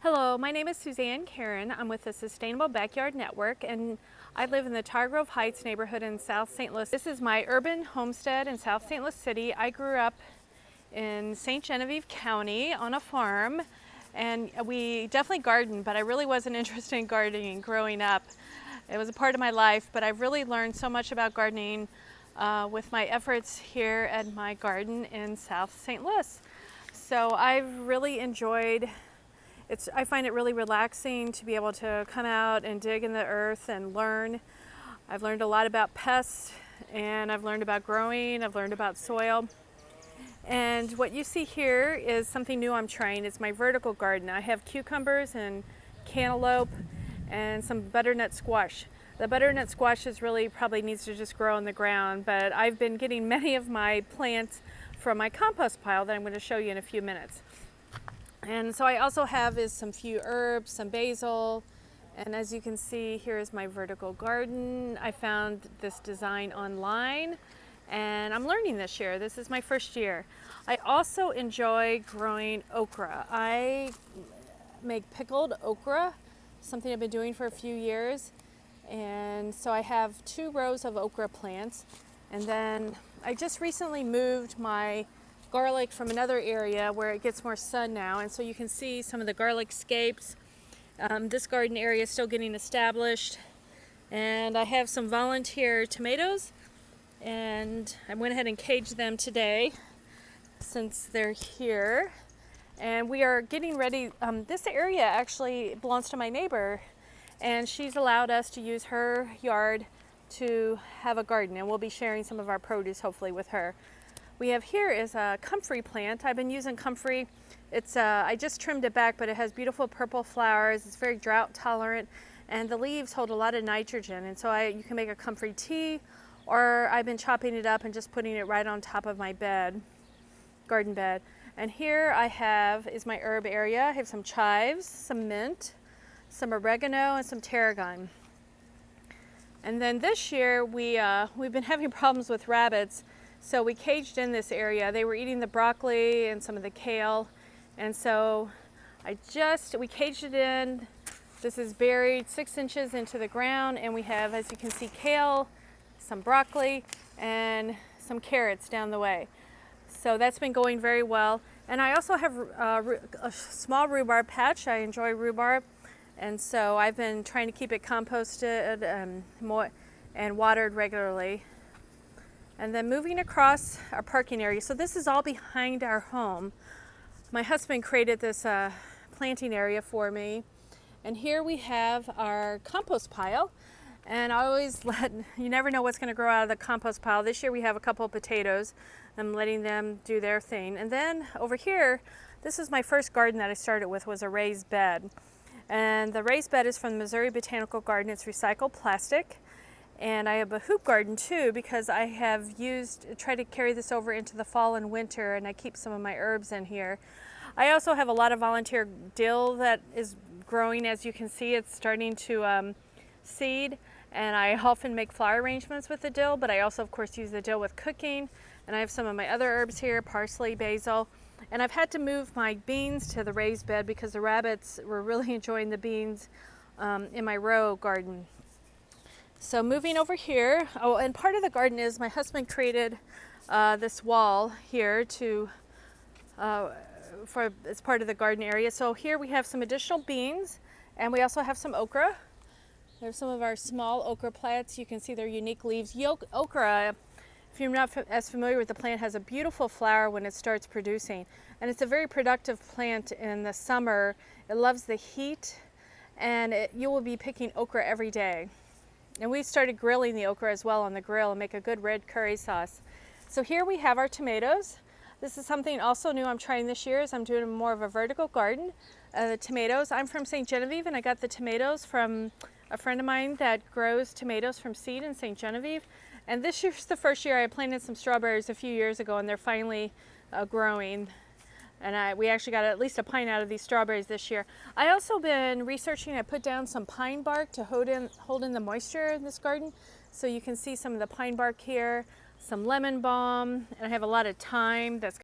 Hello, my name is Suzanne Karen. I'm with the Sustainable Backyard Network, and I live in the Tar Grove Heights neighborhood in South St. Louis. This is my urban homestead in South St. Louis City. I grew up in St. Genevieve County on a farm, and we definitely gardened, but I really wasn't interested in gardening growing up. It was a part of my life, but I've really learned so much about gardening with my efforts here at my garden in South St. Louis. So I've really enjoyed I find it really relaxing to be able to come out and dig in the earth and learn. I've learned a lot about pests, and I've learned about growing, I've learned about soil. And what you see here is something new I'm trying. It's my vertical garden. I have cucumbers and cantaloupe and some butternut squash. The butternut squash probably needs to just grow in the ground, but I've been getting many of my plants from my compost pile that I'm going to show you in a few minutes. And so I also have some few herbs, some basil, and as you can see, here is my vertical garden. I found this design online, and I'm learning this year. This is my first year. I also enjoy growing okra. I make pickled okra, something I've been doing for a few years. And so I have 2 rows of okra plants, and then I just recently moved my garlic from another area where it gets more sun now, and so you can see some of the garlic scapes. This garden area is still getting established, and I have some volunteer tomatoes, and I went ahead and caged them today since they're here, and we are getting ready. This area actually belongs to my neighbor, and she's allowed us to use her yard to have a garden, and we'll be sharing some of our produce hopefully with her. We have here is a comfrey plant. I've been using comfrey. I just trimmed it back, but it has beautiful purple flowers. It's very drought tolerant, and the leaves hold a lot of nitrogen. And so you can make a comfrey tea, or I've been chopping it up and just putting it right on top of my garden bed. And here is my herb area. I have some chives, some mint, some oregano, and some tarragon. And then this year we've been having problems with rabbits. So we caged in this area. They were eating the broccoli and some of the kale. And so we caged it in. This is buried 6 inches into the ground, and we have, as you can see, kale, some broccoli, and some carrots down the way. So that's been going very well. And I also have a small rhubarb patch. I enjoy rhubarb. And so I've been trying to keep it composted and watered regularly. And then moving across our parking area. So this is all behind our home. My husband created this planting area for me. And here we have our compost pile. And you never know what's going to grow out of the compost pile. This year we have a couple of potatoes. I'm letting them do their thing. And then over here, this is my first garden that I started with, was a raised bed. And the raised bed is from the Missouri Botanical Garden. It's recycled plastic. And I have a hoop garden too, because I have tried to carry this over into the fall and winter, and I keep some of my herbs in here. I also have a lot of volunteer dill that is growing. As you can see, it's starting to seed, and I often make flower arrangements with the dill, but I also of course use the dill with cooking. And I have some of my other herbs here, parsley, basil. And I've had to move my beans to the raised bed because the rabbits were really enjoying the beans in my row garden. So moving over here, and part of the garden is my husband created this wall here as part of the garden area. So here we have some additional beans, and we also have some okra. There's some of our small okra plants. You can see their unique leaves. Okra, if you're not as familiar with the plant, has a beautiful flower when it starts producing, and it's a very productive plant in the summer. It loves the heat, and you will be picking okra every day. And we started grilling the okra as well on the grill and make a good red curry sauce. So here we have our tomatoes. This is something also new I'm trying this year, is I'm doing more of a vertical garden. The tomatoes, I'm from St. Genevieve, and I got the tomatoes from a friend of mine that grows tomatoes from seed in St. Genevieve. And this year's the first year. I planted some strawberries a few years ago, and they're finally growing. And we actually got at least a pint out of these strawberries this year. I also been researching. I put down some pine bark to hold in the moisture in this garden. So you can see some of the pine bark here, some lemon balm, and I have a lot of thyme that's